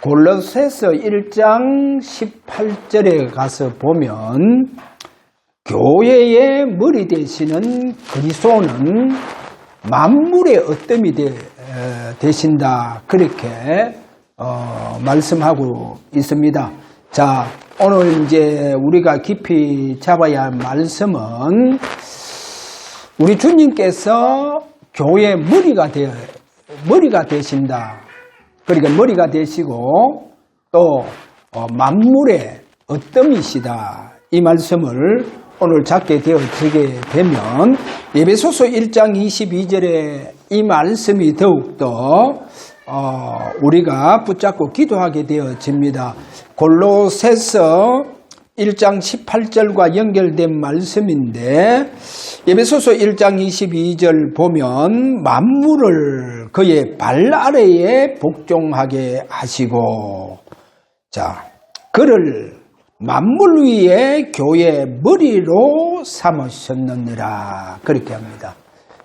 골로새서 1장 18절에 가서 보면 교회의 머리 되시는 그리스도는 만물의 어뜸이 되신다. 그렇게 말씀하고 있습니다. 자, 오늘 이제 우리가 깊이 잡아야 할 말씀은 우리 주님께서 교회의 머리가 되신다. 그러니까 머리가 되시고 또 만물의 어뜸이시다. 이 말씀을 오늘 잡게 되어지게 되면 에베소서 1장 22절에 이 말씀이 더욱더 우리가 붙잡고 기도하게 되어집니다. 골로새서 1장 18절과 연결된 말씀인데 에베소서 1장 22절 보면 만물을 그의 발 아래에 복종하게 하시고, 자, 그를 만물 위에 교회의 머리로 삼으셨느니라. 그렇게 합니다.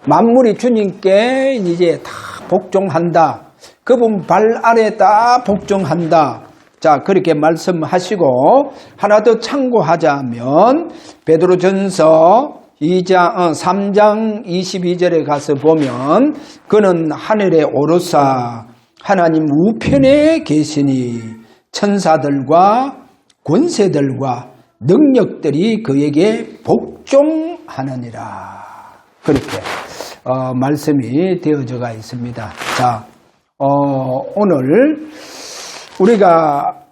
만물이 주님께 이제 다 복종한다. 그분 발 아래에 다 복종한다. 자, 그렇게 말씀하시고 하나 더 참고하자면 베드로전서 3장 22절에 가서 보면 그는 하늘에 오르사 하나님 우편에 계시니 천사들과 권세들과 능력들이 그에게 복종하느니라. 그렇게 말씀이 되어져가 있습니다. 자, 오늘 우리가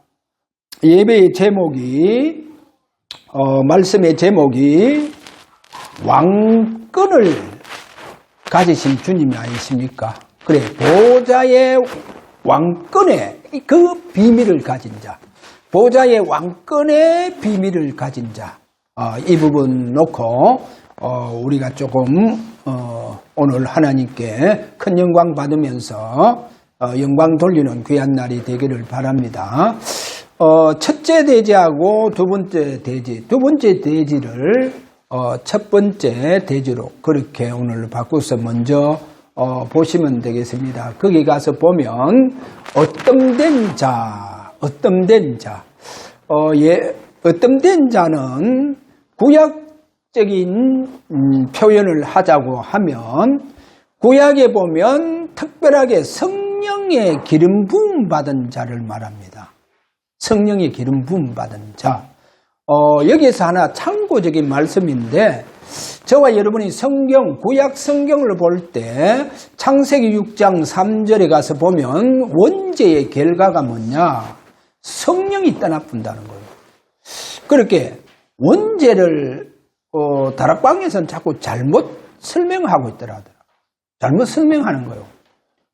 예배의 제목이 말씀의 제목이 왕권을 가지신 주님이 아니십니까? 그래, 보좌의 왕권의 그 비밀을 가진 자, 보좌의 왕권의 비밀을 가진 자, 이 부분 놓고 우리가 조금 오늘 하나님께 큰 영광 받으면서 영광 돌리는 귀한 날이 되기를 바랍니다. 첫째 대지하고 두 번째 대지를 첫 번째 대지로 그렇게 오늘 바꾸서 먼저 보시면 되겠습니다. 거기 가서 보면 어뜸된 자, 어뜸된 자는 구약적인 표현을 하자고 하면 구약에 보면 특별하게 성령의 기름 부음 받은 자를 말합니다. 성령의 기름 부음 받은 자. 여기에서 하나 참고적인 말씀인데 저와 여러분이 구약 성경을 볼 때 창세기 6장 3절에 가서 보면 원죄의 결과가 뭐냐? 성령이 떠나본다는 거예요. 그렇게 원죄를 다락방에서는 자꾸 잘못 설명하고 있더라. 잘못 설명하는 거예요.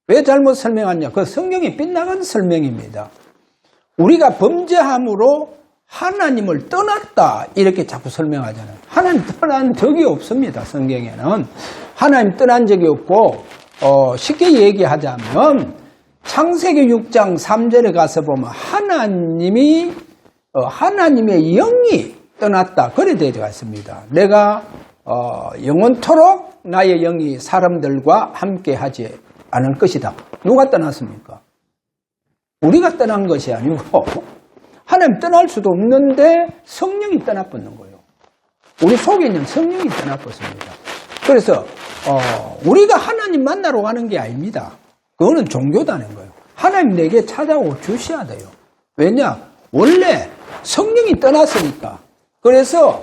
왜 잘못 설명하냐? 그 성경이 빗나간 설명입니다. 우리가 범죄함으로 하나님을 떠났다 이렇게 자꾸 설명하잖아요. 하나님 떠난 적이 없습니다. 성경에는 하나님 떠난 적이 없고 쉽게 얘기하자면 창세기 6장 3절에 가서 보면 하나님의 영이 떠났다 그래 되어 있습니다. 내가 영원토록 나의 영이 사람들과 함께하지 않을 것이다. 누가 떠났습니까? 우리가 떠난 것이 아니고 하나님 떠날 수도 없는데 성령이 떠나버리는 거예요. 우리 속에 있는 성령이 떠나버렸습니다. 그래서 우리가 하나님 만나러 가는 게 아닙니다. 그거는 종교다는 거예요. 하나님 내게 찾아오 주셔야 돼요. 왜냐? 원래 성령이 떠났으니까. 그래서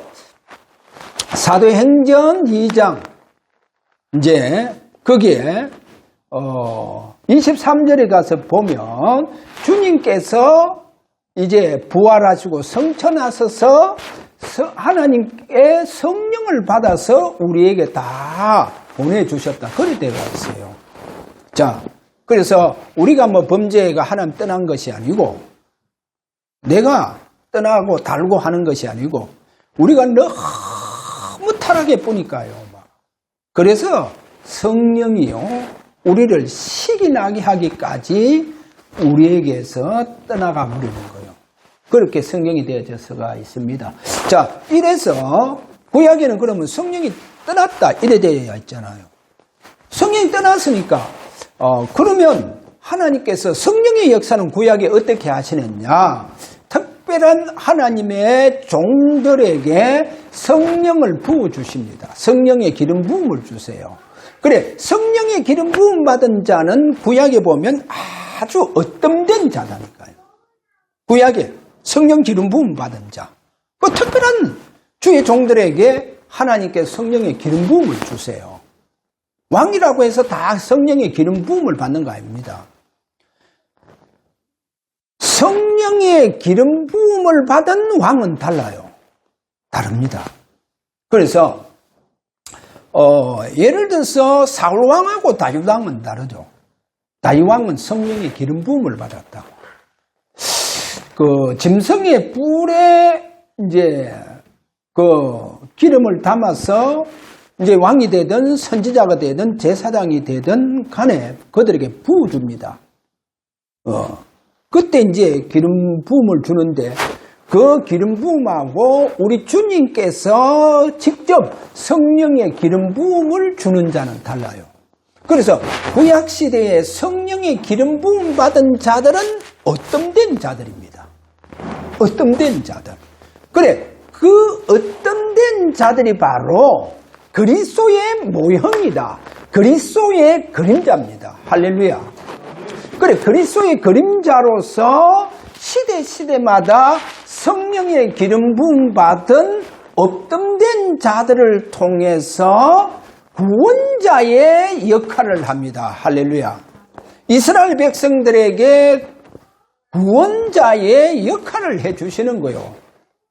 사도행전 2장 이제 거기에 23절에 가서 보면 주님께서 이제 부활하시고 성천하셔서 하나님의 성령을 받아서 우리에게 다 보내주셨다. 그래 되어 있어요. 자, 그래서 우리가 뭐 범죄가 하나님 떠난 것이 아니고 내가 떠나고 달고 하는 것이 아니고 우리가 너무 타락해 보니까요. 그래서 성령이요 우리를 시기나게 하기까지 우리에게서 떠나가 버리는 거예요. 그렇게 성경이 되어져서가 있습니다. 자, 이래서 구약에는 그러면 성령이 떠났다 이래 되어 있잖아요. 성령이 떠났으니까 그러면 하나님께서 성령의 역사는 구약에 어떻게 하시느냐? 특별한 하나님의 종들에게 성령을 부어주십니다. 성령의 기름 부음을 주세요. 그래, 성령의 기름 부음 받은 자는 구약에 보면 아주 어뜸된 자라니까요. 구약에 성령 기름 부음 받은 자. 그 특별한 주의 종들에게 하나님께서 성령의 기름 부음을 주세요. 왕이라고 해서 다 성령의 기름 부음을 받는 거 아닙니다. 성령의 기름 부음을 받은 왕은 달라요. 다릅니다. 그래서 예를 들어서 사울 왕하고 다윗 왕은 다르죠. 다윗 왕은 성령의 기름 부음을 받았다. 그 짐승의 뿔에 이제 그 기름을 담아서 이제 왕이 되든 선지자가 되든 제사장이 되든 간에 그들에게 부어줍니다. 그때 이제 기름 부음을 주는데 그 기름 부음하고 우리 주님께서 직접 성령의 기름 부음을 주는 자는 달라요. 그래서 구약 시대에 성령의 기름 부음 받은 자들은 어뜸된 자들입니다. 어뜸된 자들. 그래, 그 어뜸된 자들이 바로 그리스도의 모형이다. 그리스도의 그림자입니다. 할렐루야. 그래, 그리스도의 그림자로서 시대마다 성령의 기름 부음 받은 업등된 자들을 통해서 구원자의 역할을 합니다. 할렐루야. 이스라엘 백성들에게 구원자의 역할을 해주시는 거요.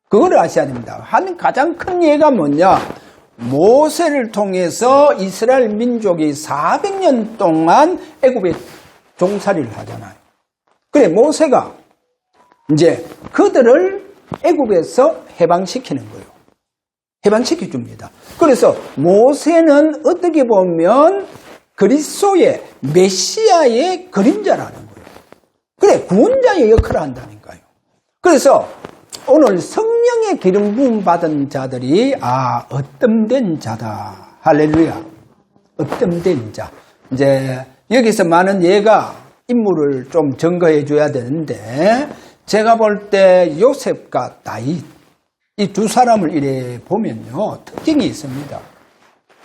그걸 아셔야 됩니다. 한 가장 큰 예가 뭐냐? 모세를 통해서 이스라엘 민족이 400년 동안 애굽에 종살이를 하잖아요. 그래, 모세가 이제 그들을 애굽에서 해방시키는 거예요. 해방시켜 줍니다. 그래서 모세는 어떻게 보면 그리스도의 메시아의 그림자라는 거예요. 그래, 구원자의 역할을 한다니까요. 그래서 오늘 성령의 기름 부음 받은 자들이 어뜸된 자다. 할렐루야. 어뜸된 자. 이제 여기서 많은 예가 인물을 좀 증거해 줘야 되는데 제가 볼 때 요셉과 다윗 이 두 사람을 이래 보면요 특징이 있습니다.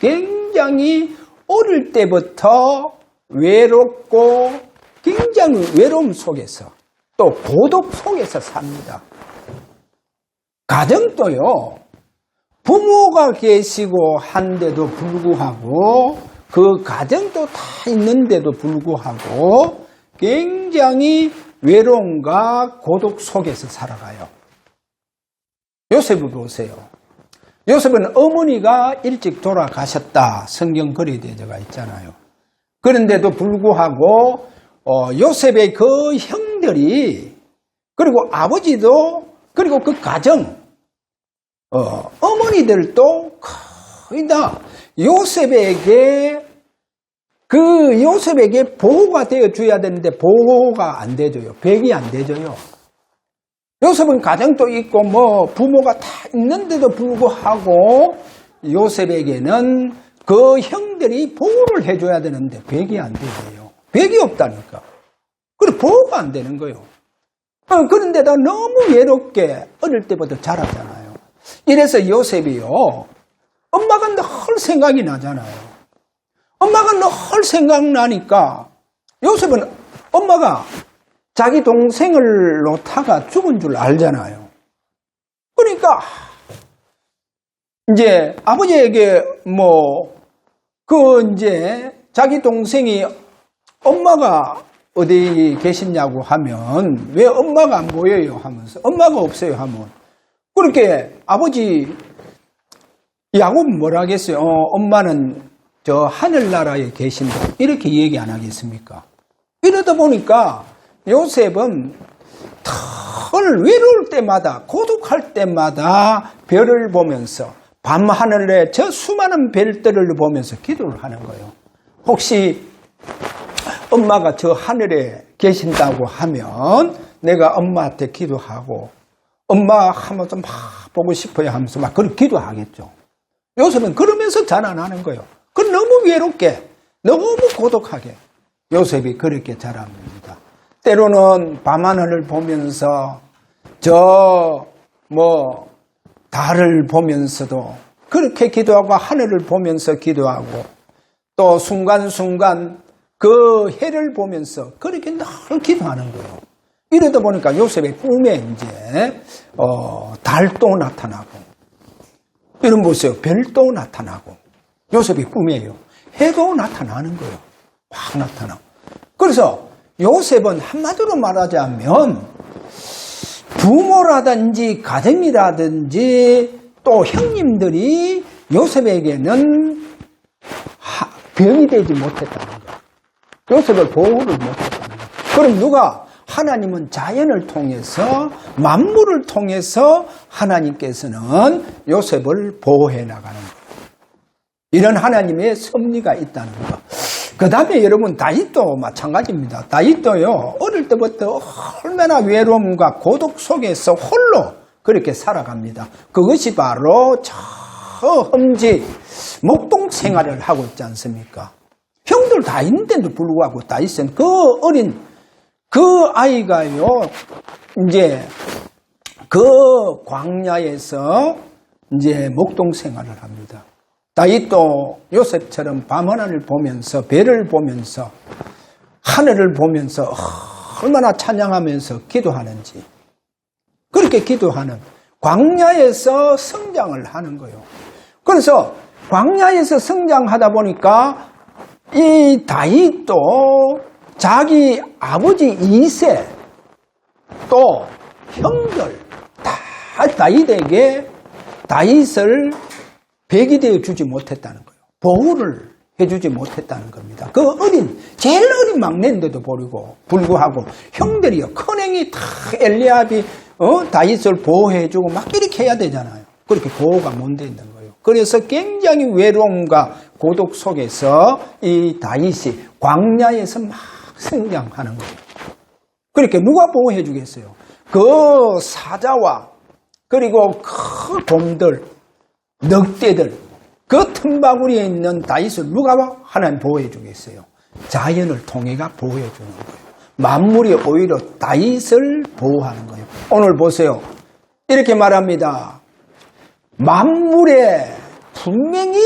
굉장히 어릴 때부터 외롭고 굉장히 외로움 속에서 또 고독 속에서 삽니다. 가정도요 부모가 계시고 한데도 불구하고 그 가정도 다 있는데도 불구하고 굉장히 외로움과 고독 속에서 살아가요. 요셉을 보세요. 요셉은 어머니가 일찍 돌아가셨다. 성경 거리대저가 있잖아요. 그런데도 불구하고 요셉의 그 형들이 그리고 아버지도 그리고 그 가정 어머니들도 거의 다 요셉에게 보호가 되어 줘야 되는데 보호가 안 되줘요. 백이 안 되줘요. 요셉은 가정도 있고 부모가 다 있는데도 불구하고 요셉에게는 그 형들이 보호를 해줘야 되는데 백이 안 되줘요. 백이 없다니까. 그래 보호가 안 되는 거예요. 그런데도 너무 외롭게 어릴 때부터 자랐잖아요. 이래서 요셉이요. 엄마가 늘 생각이 나잖아요. 엄마가 늘 생각나니까 요셉은 엄마가 자기 동생을 놓다가 죽은 줄 알잖아요. 그러니까 이제 아버지에게 이제 자기 동생이 엄마가 어디 계시냐고 하면 왜 엄마가 안 보여요 하면서 엄마가 없어요 하면 그렇게 아버지 야곱은 뭐라 하겠어요? 엄마는 저 하늘나라에 계신다. 이렇게 얘기 안 하겠습니까? 이러다 보니까 요셉은 늘 외로울 때마다 고독할 때마다 별을 보면서 밤하늘에 저 수많은 별들을 보면서 기도를 하는 거예요. 혹시 엄마가 저 하늘에 계신다고 하면 내가 엄마한테 기도하고 엄마 한번 좀 보고 싶어요 하면서 막 그렇게 기도하겠죠. 요셉은 그러면서 자라나는 거예요. 그 너무 외롭게, 너무 고독하게. 요셉이 그렇게 자랍니다. 때로는 밤하늘을 보면서 달을 보면서도 그렇게 기도하고 하늘을 보면서 기도하고 또 순간순간 그 해를 보면서 그렇게 늘 기도하는 거예요. 이러다 보니까 요셉의 꿈에 이제 달도 나타나고 이런 보세요. 별도 나타나고 요셉의 꿈이에요. 해도 나타나는 거예요. 확 나타나고. 그래서 요셉은 한마디로 말하자면 부모라든지 가정이라든지 또 형님들이 요셉에게는 병이 되지 못했다는 거예요. 요셉을 보호를 못했다는 거예요. 그럼 누가? 하나님은 자연을 통해서 만물을 통해서 하나님께서는 요셉을 보호해 나가는 거예요. 이런 하나님의 섭리가 있다는 거. 그 다음에 여러분 다윗도 마찬가지입니다. 다윗도요 어릴 때부터 얼마나 외로움과 고독 속에서 홀로 그렇게 살아갑니다. 그것이 바로 저 험지 목동 생활을 하고 있지 않습니까? 형들 다 있는데도 불구하고 다윗은 그 어린 그 아이가요 이제 그 광야에서 이제 목동 생활을 합니다. 다윗도 요셉처럼 밤하늘을 보면서 별을 보면서 하늘을 보면서 얼마나 찬양하면서 기도하는지 그렇게 기도하는 광야에서 성장을 하는 거예요. 그래서 광야에서 성장하다 보니까 이 다윗도 자기 아버지 이세 또 형들 다 다윗에게 다윗을 백이 되어 주지 못했다는 거예요. 보호를 해주지 못했다는 겁니다. 그 제일 어린 막내인데도 불구하고 형들이요. 큰형이 다 엘리압이 다윗을 보호해주고 막 이렇게 해야 되잖아요. 그렇게 보호가 못 되는 거예요. 그래서 굉장히 외로움과 고독 속에서 이 다윗이 광야에서 막 성장하는 거예요. 그렇게 누가 보호해 주겠어요? 그 사자와 그리고 그 곰들 늑대들 그 틈바구니에 있는 다윗을 누가 하나님 보호해 주겠어요? 자연을 통해가 보호해 주는 거예요. 만물이 오히려 다윗을 보호하는 거예요. 오늘 보세요. 이렇게 말합니다. 만물에 분명히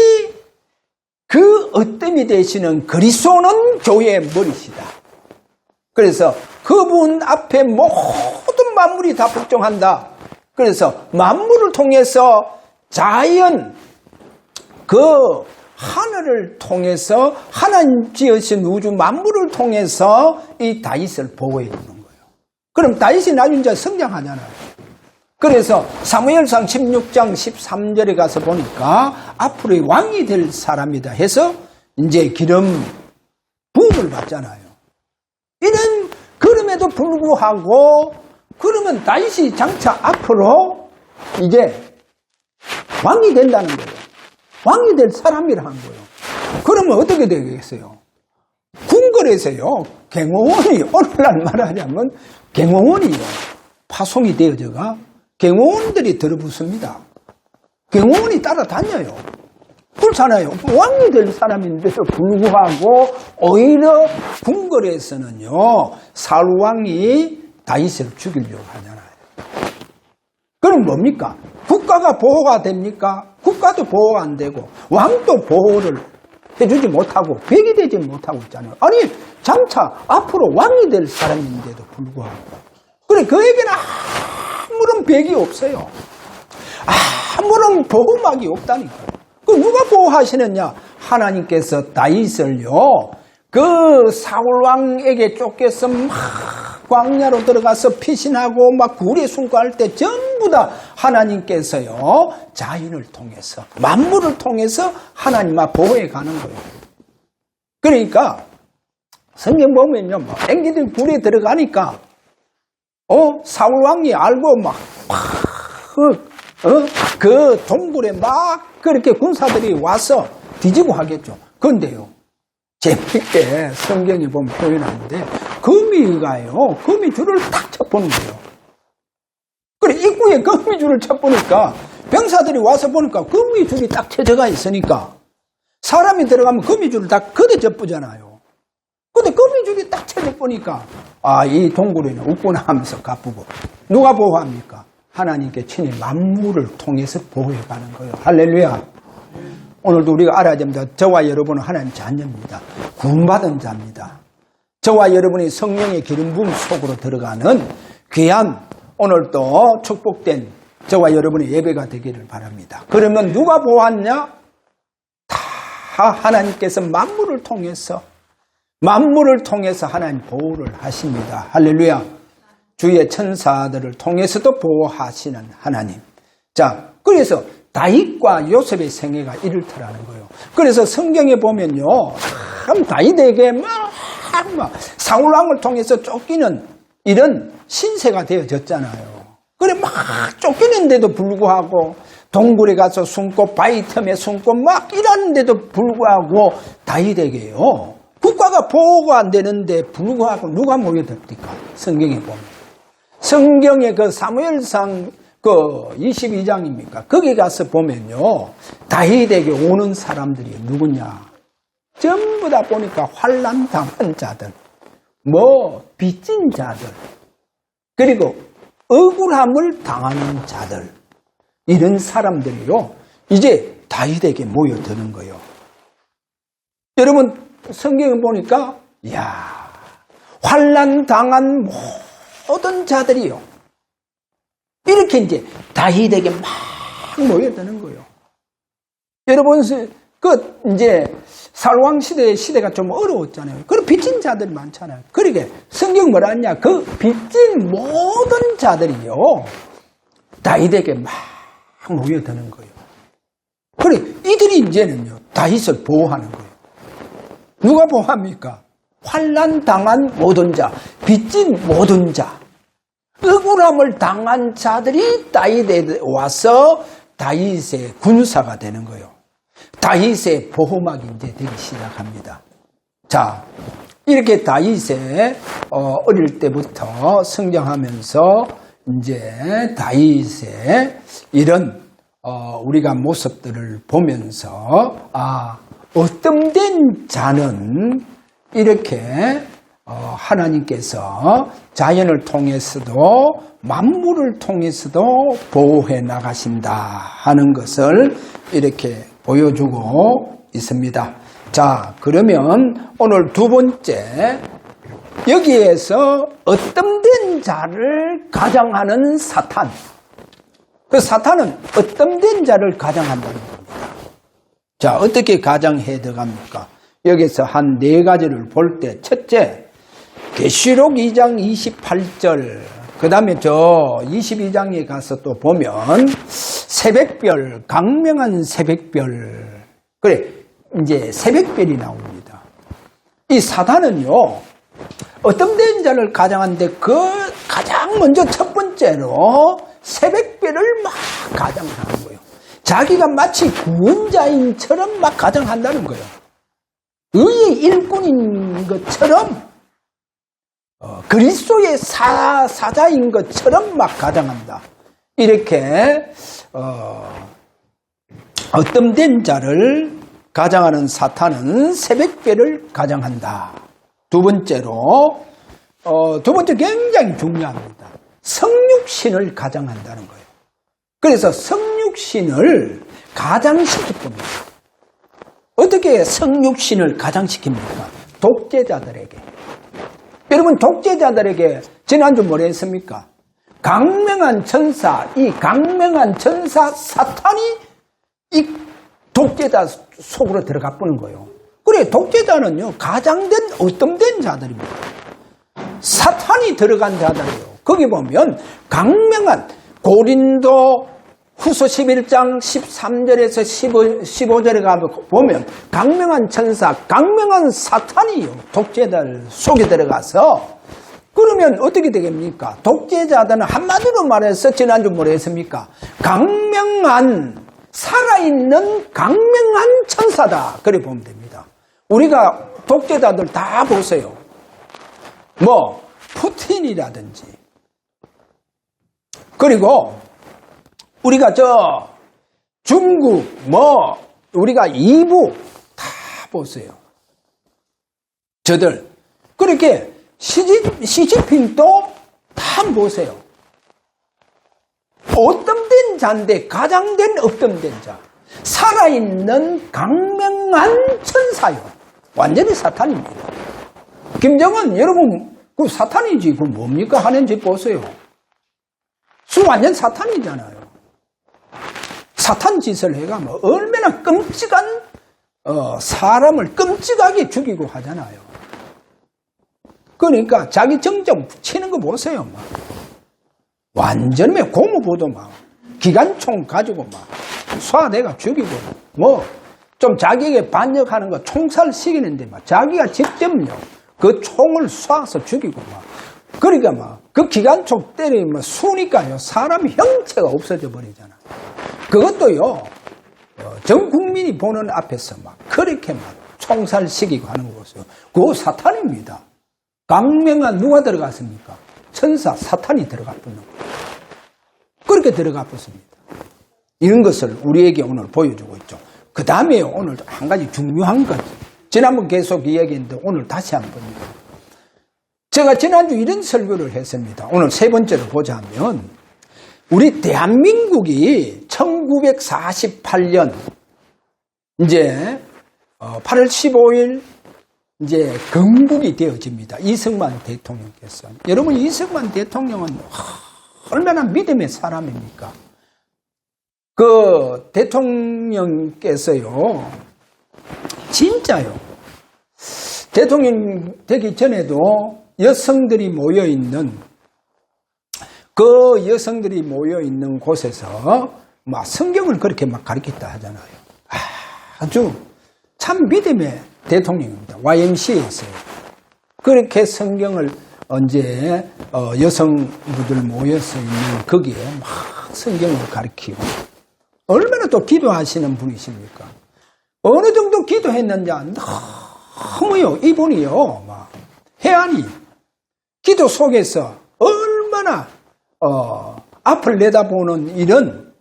그 어뜸이 되시는 그리스도는 교회의 머리시다. 그래서 그분 앞에 모든 만물이 다 복종한다. 그래서 만물을 통해서 자연 그 하늘을 통해서 하나님 지으신 우주 만물을 통해서 이 다윗을 보호해 주는 거예요. 그럼 다윗이 나중에 이제 성장하잖아요. 그래서 사무엘상 16장 13절에 가서 보니까 앞으로 왕이 될 사람이다 해서 이제 기름 부음을 받잖아요. 그럼에도 불구하고 그러면 다윗이 장차 앞으로 이제 왕이 된다는 거예요. 왕이 될 사람이라 한 거예요. 그러면 어떻게 되겠어요? 궁궐에서요, 갱호원이, 오늘날 말하자면 갱호원이요, 파송이 되어져가 갱호원들이 들어붙습니다. 갱호원이 따라다녀요. 그렇잖아요. 왕이 될 사람인데도 불구하고 오히려 궁궐에서는요, 사울왕이 다윗을 죽이려고 하잖아요. 그럼 뭡니까? 국가가 보호가 됩니까? 국가도 보호가 안 되고 왕도 보호를 해주지 못하고 백이 되지 못하고 있잖아요. 아니 장차 앞으로 왕이 될 사람인데도 불구하고 그래 그에게는 아무런 백이 없어요. 아무런 보호막이 없다니까요. 그 누가 보호하시느냐? 하나님께서 다윗을요 그 사울왕에게 쫓겨서 막 광야로 들어가서 피신하고 막 굴에 숨고할 때 전부 다 하나님께서요 자연을 통해서 만물을 통해서 하나님 앞 보호해 가는 거예요. 그러니까 성경 보면요 막 앵기들 굴에 들어가니까 사울왕이 알고 막 그 동굴에 막 그렇게 군사들이 와서 뒤지고 하겠죠. 그런데요 재밌게 성경에 보면 표현하는데 거미가요 거미줄을 탁 쳐보는 거예요. 그래 입구에 거미줄을 쳐보니까 병사들이 와서 보니까 거미줄이 딱 쳐져가 있으니까 사람이 들어가면 거미줄을 다 걷어져 뿌잖아요. 근데 줄이 딱 쳐져보니까 이 동굴에는 없구나 하면서 가쁘고 누가 보호합니까? 하나님께 친히 만물을 통해서 보호해가는 거예요. 할렐루야. 오늘도 우리가 알아야 됩니다. 저와 여러분은 하나님 자녀입니다. 구원받은 자입니다. 저와 여러분이 성령의 기름 부음 속으로 들어가는 귀한 오늘도 축복된 저와 여러분의 예배가 되기를 바랍니다. 그러면 누가 보았냐? 다 하나님께서 만물을 통해서 하나님 보호를 하십니다. 할렐루야. 주의 천사들을 통해서도 보호하시는 하나님. 자, 그래서 다윗과 요셉의 생애가 이렇더라는 거예요. 그래서 성경에 보면요, 참 다윗에게 막 사울왕을 통해서 쫓기는 이런 신세가 되어졌잖아요. 그래 막 쫓기는데도 불구하고 동굴에 가서 숨고 바위 틈에 숨고 막 이러는데도 불구하고 다윗에게요, 국가가 보호가 안 되는데 불구하고 누가 모여듭니까? 성경에 보면. 성경의 그 사무엘상 그 22장입니까? 거기 가서 보면요, 다윗에게 오는 사람들이 누구냐? 전부 다 보니까 환난 당한 자들, 빚진 자들, 그리고 억울함을 당하는 자들, 이런 사람들이요, 이제 다윗에게 모여드는 거예요. 여러분, 성경에 보니까, 환난 당한 모든 자들이요, 이렇게 이제 다윗에게 막 모여드는 거예요. 여러분, 이제 사울왕 시대가 좀 어려웠잖아요. 그리고 빚진 자들이 많잖아요. 그러게 성경 뭐라 하냐? 그 빚진 모든 자들이요, 다윗에게 막 모여드는 거예요. 그래, 이들이 이제는요, 다윗을 보호하는 거예요. 누가 보호합니까? 환난 당한 모든 자, 빚진 모든 자, 억울함을 당한 자들이 다윗에 와서 다윗의 군사가 되는 거예요. 다윗의 보호막이 이제 되기 시작합니다. 자, 이렇게 다윗의 어릴 때부터 성장하면서 이제 다윗의 이런 우리가 모습들을 보면서 어떤 자는 이렇게 하나님께서 자연을 통해서도 만물을 통해서도 보호해 나가신다 하는 것을 이렇게 보여주고 있습니다. 자, 그러면 오늘 두 번째, 여기에서 어떤된 자를 가장하는 사탄. 그 사탄은 어떤된 자를 가장한다는 겁니다. 자, 어떻게 가장해 들어갑니까? 여기서 한 네 가지를 볼 때, 첫째, 계시록 2장 28절, 그 다음에 저 22장에 가서 또 보면 새벽별, 강명한 새벽별, 그래, 이제 새벽별이 나옵니다. 이 사탄은요, 어떤 된 자를 가장하는데 그 가장 먼저 첫 번째로 새벽별을 막 가장하는 거예요. 자기가 마치 구원자인처럼 막 가장한다는 거예요. 의의 일꾼인 것처럼, 그리스도의 사자인 것처럼 막 가장한다. 이렇게 어떤 자를 가장하는 사탄은 새벽별을 가장한다. 두 번째로, 두 번째 굉장히 중요합니다. 성육신을 가장한다는 거예요. 그래서 성육신을 가장시킬 겁니다. 어떻게 성육신을 가장시킵니까? 독재자들에게. 여러분, 독재자들에게 지난주 뭐라 했습니까? 강명한 천사, 이 강명한 천사 사탄이 이 독재자 속으로 들어가 보는 거예요. 그래, 독재자는요, 가장된 어떤된 자들입니다. 사탄이 들어간 자들이에요. 거기 보면 강명한 고린도 후서 11장 13절에서 15절에 가보면 강명한 천사, 강명한 사탄이요, 독재자들 속에 들어가서, 그러면 어떻게 되겠습니까? 독재자들은 한마디로 말해서 지난주 뭐라 했습니까? 강명한, 살아있는 강명한 천사다. 그래 보면 됩니다. 우리가 독재자들 다 보세요. 푸틴이라든지, 그리고 우리가 중국, 우리가 이북 다 보세요. 저들 그렇게 시진핑도 다 보세요. 어뜸된 자인데 가장된 업뜸된 자. 살아있는 강명한 천사요. 완전히 사탄입니다. 김정은 여러분 그 사탄이지 그 뭡니까 하는지 보세요. 완전 사탄이잖아요. 사탄 짓을 해가면 얼마나 끔찍한 사람을 끔찍하게 죽이고 하잖아요. 그러니까 자기 정정 치는 거 보세요. 막. 완전 고무보도 막 기관총 가지고 막 쏴대가 죽이고 뭐 좀 자기에게 반역하는 거 총살시키는데 막 자기가 직접요 그 총을 쏴서 죽이고 막 그러니까 막 그 기관총 때리면 쏘니까요 사람 형체가 없어져 버리잖아. 그것도요 전 국민이 보는 앞에서 막 그렇게 막 총살시키고 하는 거 보세요. 그거 사탄입니다. 강명한 누가 들어갔습니까? 천사 사탄이 들어가 붙는 거예요. 그렇게 들어가 붙습니다. 이런 것을 우리에게 오늘 보여주고 있죠. 그 다음에 오늘 한 가지 중요한 것. 지난번 계속 이야기했는데 오늘 다시 한번. 제가 지난주 이런 설교를 했습니다. 오늘 세 번째로 보자면 우리 대한민국이 1948년 이제 8월 15일 이제 건국이 되어집니다. 이승만 대통령께서. 여러분 이승만 대통령은 얼마나 믿음의 사람입니까? 그 대통령께서요 진짜요 대통령 되기 전에도 여성들이 모여있는 그 여성들이 모여있는 곳에서 막 성경을 그렇게 막 가르쳤다 하잖아요. 아주 참 믿음의 대통령입니다. YMCA에서요. 그렇게 성경을 언제 여성분들 모여서 있는 거기에 막 성경을 가르치고 얼마나 또 기도하시는 분이십니까? 어느 정도 기도했는지 너무요 이분이요 막 해안이 기도 속에서 얼마나 앞을 내다보는 이런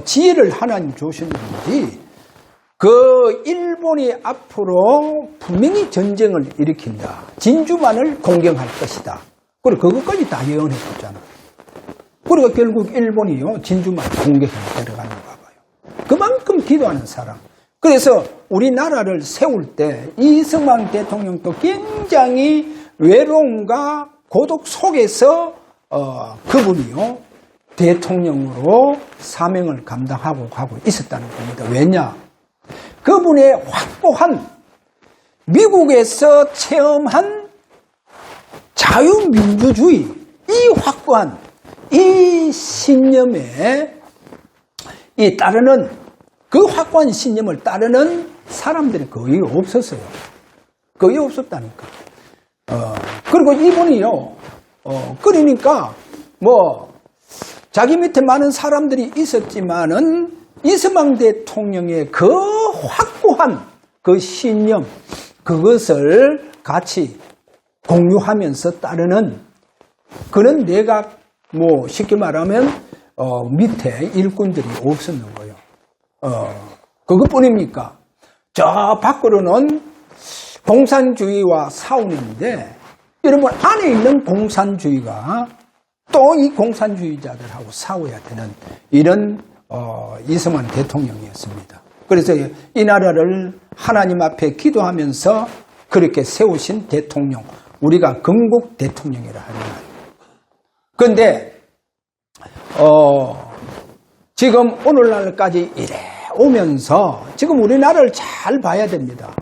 지혜를 하나님 주셨는지 그 일본이 앞으로 분명히 전쟁을 일으킨다. 진주만을 공격할 것이다. 그리고 그것까지 다 예언했었잖아. 그리고 결국 일본이요 진주만 공격에 들어가는 거 봐요. 그만큼 기도하는 사람. 그래서 우리나라를 세울 때 이승만 대통령도 굉장히 외로움과 고독 속에서 그분이요 대통령으로 사명을 감당하고 가고 있었다는 겁니다. 왜냐? 그분의 확고한 미국에서 체험한 자유민주주의 이 확고한 이 신념에 따르는 그 확고한 신념을 따르는 사람들이 거의 없었어요. 거의 없었다니까. 그리고 이분이요 그러니까 뭐 자기 밑에 많은 사람들이 있었지만은 이승만 대통령의 그 확고한 그 신념 그것을 같이 공유하면서 따르는 그런 내각 뭐 쉽게 말하면 밑에 일꾼들이 없었는 거예요. 그것뿐입니까? 저 밖으로는 공산주의와 싸우는데 여러분 안에 있는 공산주의가 또 이 공산주의자들하고 싸워야 되는 이런 이승만 대통령이었습니다. 그래서 이 나라를 하나님 앞에 기도하면서 그렇게 세우신 대통령, 우리가 건국 대통령이라 하는 거예요. 그런데 지금 오늘날까지 이래 오면서 지금 우리나라를 잘 봐야 됩니다.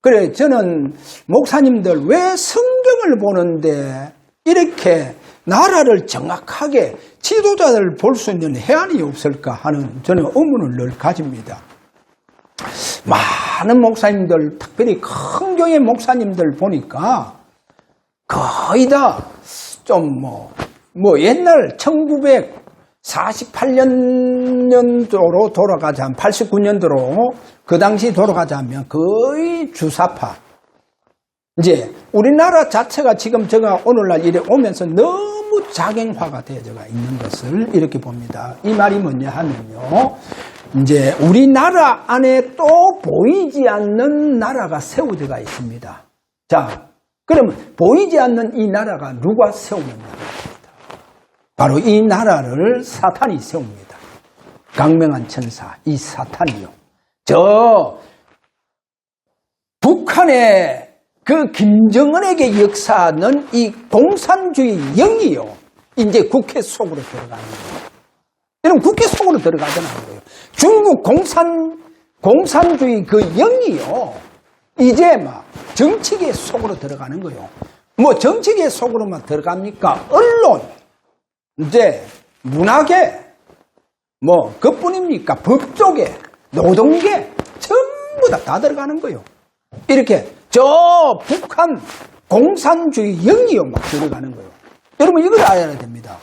그래 저는 목사님들 왜 성경을 보는데 이렇게 나라를 정확하게 지도자를 볼 수 있는 해안이 없을까 하는 저는 의문을 늘 가집니다. 많은 목사님들 특별히 큰 교회 목사님들 보니까 거의 다 좀 뭐 옛날 1948년도로 돌아가자면 89년도로 그 당시 돌아가자면 거의 주사파 이제 우리나라 자체가 지금 제가 오늘날 이래 오면서 너무 작행화가 되어가 있는 것을 이렇게 봅니다. 이 말이 뭐냐 하면요. 이제 우리나라 안에 또 보이지 않는 나라가 세워져가 있습니다. 자, 그러면 보이지 않는 이 나라가 누가 세우는 나라입니다. 바로 이 나라를 사탄이 세웁니다. 강명한 천사, 이 사탄이요. 저 북한의 그 김정은에게 역사하는 이 공산주의 영이요. 이제 국회 속으로 들어가는 거예요. 여러분, 국회 속으로 들어가잖아요. 중국 공산주의 그 영이요. 이제 막 정치계 속으로 들어가는 거예요. 뭐 정치계 속으로만 들어갑니까? 언론, 이제 문화계, 뭐 그뿐입니까? 법조계, 노동계, 전부 다 들어가는 거예요. 이렇게 저 북한 공산주의 영이요 막 들어가는 거예요. 여러분 이걸 알아야 됩니다.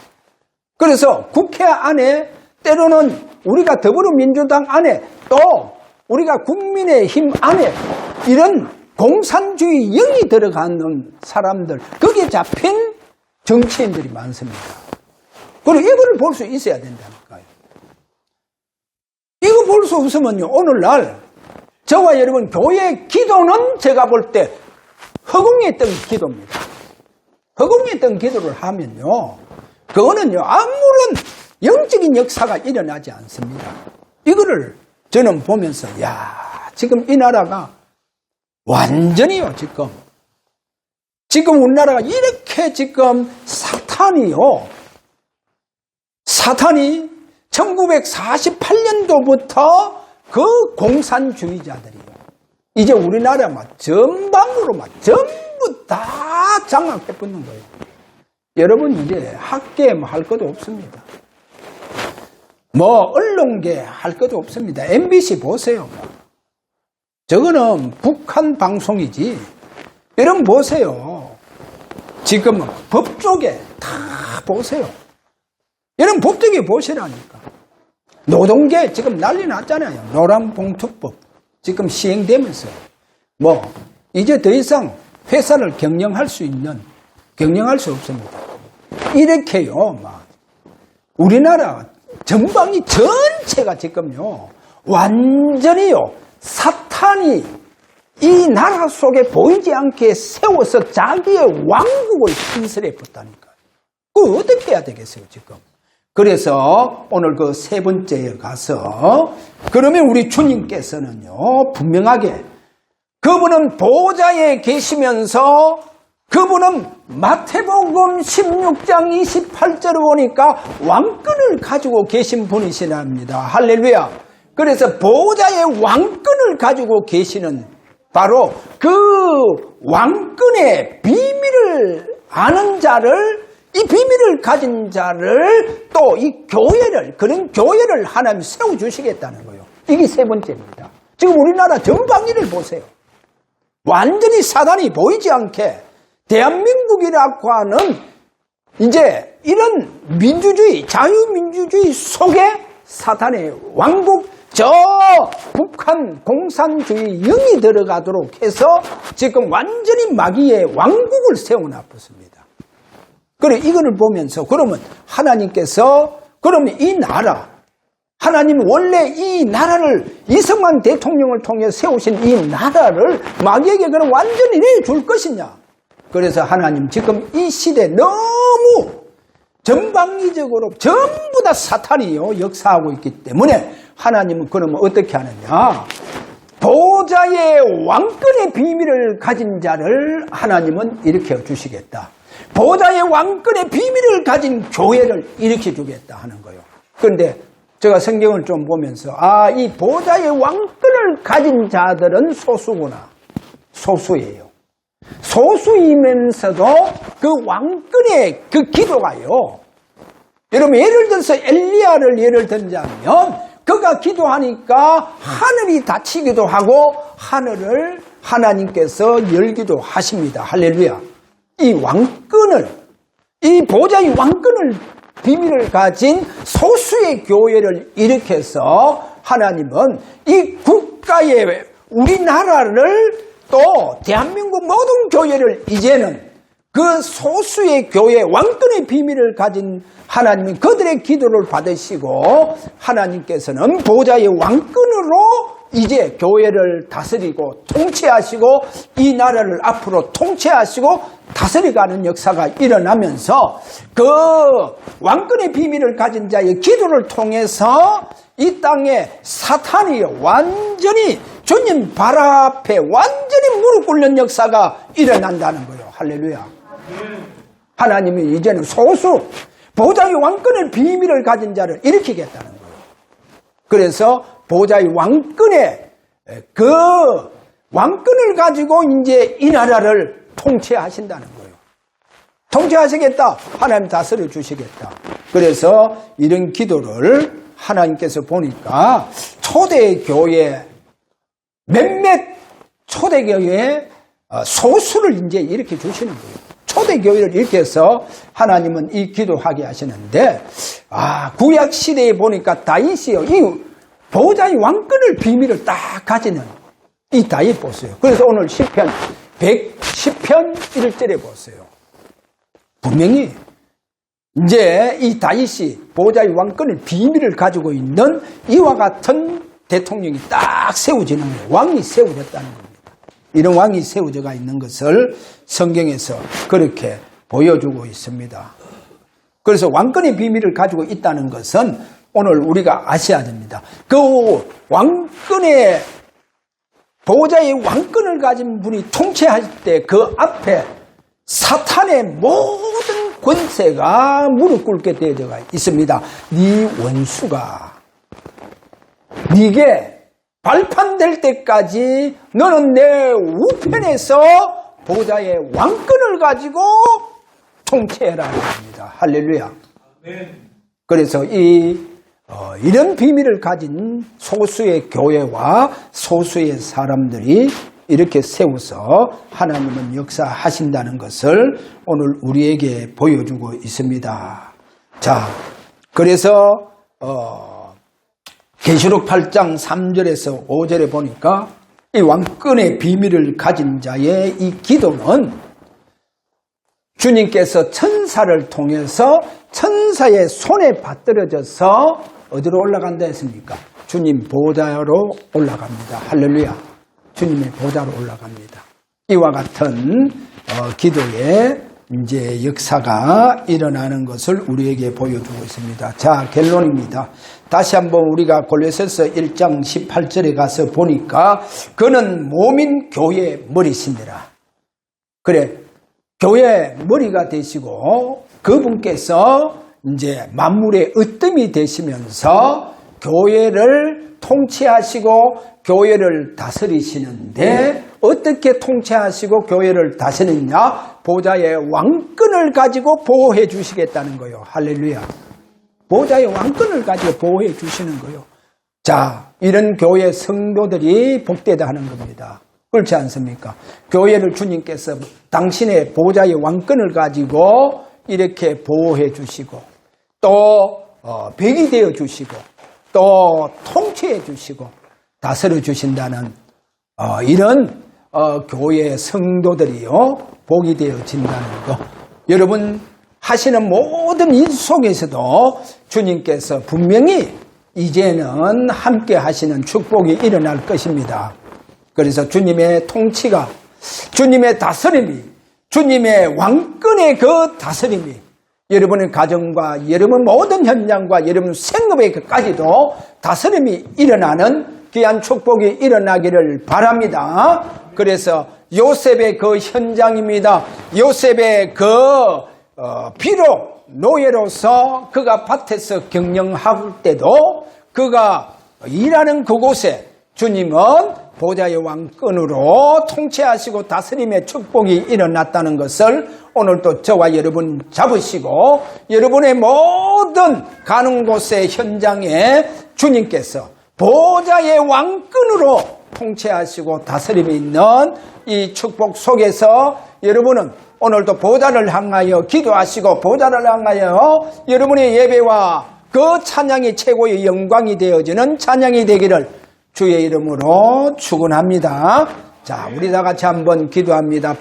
그래서 국회 안에 때로는 우리가 더불어민주당 안에 또 우리가 국민의힘 안에 이런 공산주의 영이 들어가는 사람들, 거기에 잡힌 정치인들이 많습니다. 그리고 이거를 볼 수 있어야 된다니까요. 이거 볼 수 없으면요, 오늘날 저와 여러분 교회 기도는 제가 볼 때 허공했던 기도입니다. 허공했던 기도를 하면요, 그거는요 아무런 영적인 역사가 일어나지 않습니다. 이거를 저는 보면서 지금 이 나라가 완전히요 지금 우리나라가 이렇게 지금 사탄이 1948년도부터 그 공산주의자들이요. 이제 우리나라 전방으로 전부 다 장악해 붙는 거예요. 여러분 이제 학계 할 것도 없습니다. 언론계 할 것도 없습니다. MBC 보세요. 저거는 북한 방송이지. 여러분 보세요. 지금 법조계 다 보세요. 여러분 법조계 보시라니까. 노동계 지금 난리 났잖아요. 노란봉투법 지금 시행되면서 이제 더 이상 회사를 경영할 수 없습니다. 이렇게요 우리나라 전방위 전체가 지금요 완전히요 사탄이 이 나라 속에 보이지 않게 세워서 자기의 왕국을 신설해 붙다니까요. 그거 어떻게 해야 되겠어요 지금. 그래서 오늘 그 세 번째에 가서 그러면 우리 주님께서는요 분명하게 그분은 보좌에 계시면서 그분은 마태복음 16장 28절을 보니까 왕권을 가지고 계신 분이시랍니다. 할렐루야. 그래서 보좌의 왕권을 가지고 계시는 바로 그 왕권의 비밀을 아는 자를, 이 비밀을 가진 자를 또 이 교회를, 그런 교회를 하나님 세워주시겠다는 거예요. 이게 세 번째입니다. 지금 우리나라 전방위를 보세요. 완전히 사단이 보이지 않게 대한민국이라고 하는 이제 이런 민주주의, 자유민주주의 속에 사탄의 왕국, 저 북한 공산주의 영이 들어가도록 해서 지금 완전히 마귀의 왕국을 세워놨습니다. 그래, 이거를 보면서 그러면 하나님께서 그러면 이 나라, 하나님은 원래 이 나라를 이승만 대통령을 통해 세우신 이 나라를 마귀에게 그럼 완전히 내줄 것이냐? 그래서 하나님 지금 이 시대 너무 전방위적으로 전부 다 사탄이요 역사하고 있기 때문에 하나님은 그러면 어떻게 하느냐? 보좌의 왕권의 비밀을 가진 자를 하나님은 일으켜 주시겠다. 보좌의 왕권의 비밀을 가진 교회를 일으켜 주겠다 하는 거예요. 그런데 제가 성경을 좀 보면서 이 보좌의 왕권을 가진 자들은 소수구나. 소수예요. 소수이면서도 그 왕권의 그 기도가요. 여러분 예를 들어서 엘리야를 예를 들자면 그가 기도하니까 하늘이 닫히기도 하고 하늘을 하나님께서 열기도 하십니다. 할렐루야. 이 왕권을, 이 보좌의 왕권을 비밀을 가진 소수의 교회를 일으켜서 하나님은 이 국가의 우리나라를 또 대한민국 모든 교회를 이제는 그 소수의 교회 왕권의 비밀을 가진 하나님이 그들의 기도를 받으시고 하나님께서는 보좌의 왕권으로 이제 교회를 다스리고 통치하시고 이 나라를 앞으로 통치하시고 다스려가는 역사가 일어나면서 그 왕권의 비밀을 가진 자의 기도를 통해서 이 땅에 사탄이 완전히 주님 발 앞에 완전히 무릎 꿇는 역사가 일어난다는 거예요. 할렐루야. 하나님이 이제는 소수 보좌의 왕권의 비밀을 가진 자를 일으키겠다는 거예요. 그래서 보좌의 왕권의 그 왕권을 가지고 이제 이 나라를 통치하신다는 거예요. 통치하시겠다. 하나님 다스려 주시겠다. 그래서 이런 기도를 하나님께서 보니까 초대교회 몇몇 초대교회의 소수를 이제 일으켜 주시는 거예요. 초대교회를 이렇게 해서 하나님은 이 기도하게 하시는데 구약 시대에 보니까 다윗이요. 이 보좌의 왕권을 비밀을 딱 가지는 이 다윗 보세요. 그래서 오늘 시편 110편 1절에 보세요. 분명히 이제 이 다윗이 보좌의 왕권의 비밀을 가지고 있는 이와 같은 대통령이 딱 세워지는 거예요. 왕이 세워졌다는 겁니다. 이런 왕이 세워져가 있는 것을 성경에서 그렇게 보여주고 있습니다. 그래서 왕권의 비밀을 가지고 있다는 것은 오늘 우리가 아셔야 됩니다. 그 왕권의 보좌의 왕권을 가진 분이 통치할 때 그 앞에 사탄의 모든 권세가 무릎 꿇게 되어져 있습니다. 네 원수가 네게 발판될 때까지 너는 내 우편에서 보좌의 왕권을 가지고 통치해라 합니다. 할렐루야. 그래서 이런 비밀을 가진 소수의 교회와 소수의 사람들이 이렇게 세워서 하나님은 역사하신다는 것을 오늘 우리에게 보여주고 있습니다. 자, 그래서 계시록 8장 3절에서 5절에 보니까 이 왕권의 비밀을 가진 자의 이 기도는 주님께서 천사를 통해서 천사의 손에 받들어져서 어디로 올라간다 했습니까? 주님 보좌로 올라갑니다. 할렐루야. 주님의 보좌로 올라갑니다. 이와 같은 기도의 이제 역사가 일어나는 것을 우리에게 보여주고 있습니다. 자, 결론입니다. 다시 한번 우리가 골로새서 1장 18절에 가서 보니까 그는 몸인 교회의 머리시니라. 그래, 교회의 머리가 되시고 그분께서 이제 만물의 으뜸이 되시면서 교회를 통치하시고 교회를 다스리시는데 어떻게 통치하시고 교회를 다스리느냐? 보좌의 왕권을 가지고 보호해 주시겠다는 거예요. 할렐루야. 보좌의 왕권을 가지고 보호해 주시는 거예요. 자, 이런 교회 성도들이 복되다 하는 겁니다. 그렇지 않습니까? 교회를 주님께서 당신의 보좌의 왕권을 가지고 이렇게 보호해 주시고 또 벽이 되어 주시고 또 통치해 주시고 다스려 주신다는 이런 교회 성도들이요 복이 되어진다는 거. 여러분 하시는 모든 일 속에서도 주님께서 분명히 이제는 함께 하시는 축복이 일어날 것입니다. 그래서 주님의 통치가, 주님의 다스림이, 주님의 왕권의 그 다스림이 여러분의 가정과 여러분 모든 현장과 여러분 생업에까지도 다스림이 일어나는 귀한 축복이 일어나기를 바랍니다. 그래서 요셉의 그 현장입니다. 요셉의 비록 노예로서 그가 밭에서 경영할 때도 그가 일하는 그곳에 주님은 보좌의 왕권으로 통치하시고 다스림의 축복이 일어났다는 것을 오늘도 저와 여러분 잡으시고 여러분의 모든 가는 곳의 현장에 주님께서 보좌의 왕권으로 통치하시고 다스림이 있는 이 축복 속에서 여러분은 오늘도 보좌를 향하여 기도하시고 보좌를 향하여 여러분의 예배와 그 찬양이 최고의 영광이 되어지는 찬양이 되기를 주의 이름으로 축원합니다. 자, 우리 다 같이 한번 기도합니다.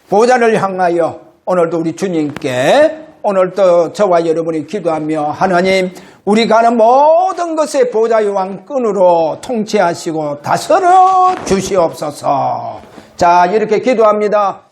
보좌를 향하여 오늘도 우리 주님께 오늘 또 저와 여러분이 기도하며 하나님 우리 가는 모든 것에 보좌의 왕권으로 통치하시고 다스려 주시옵소서. 자, 이렇게 기도합니다.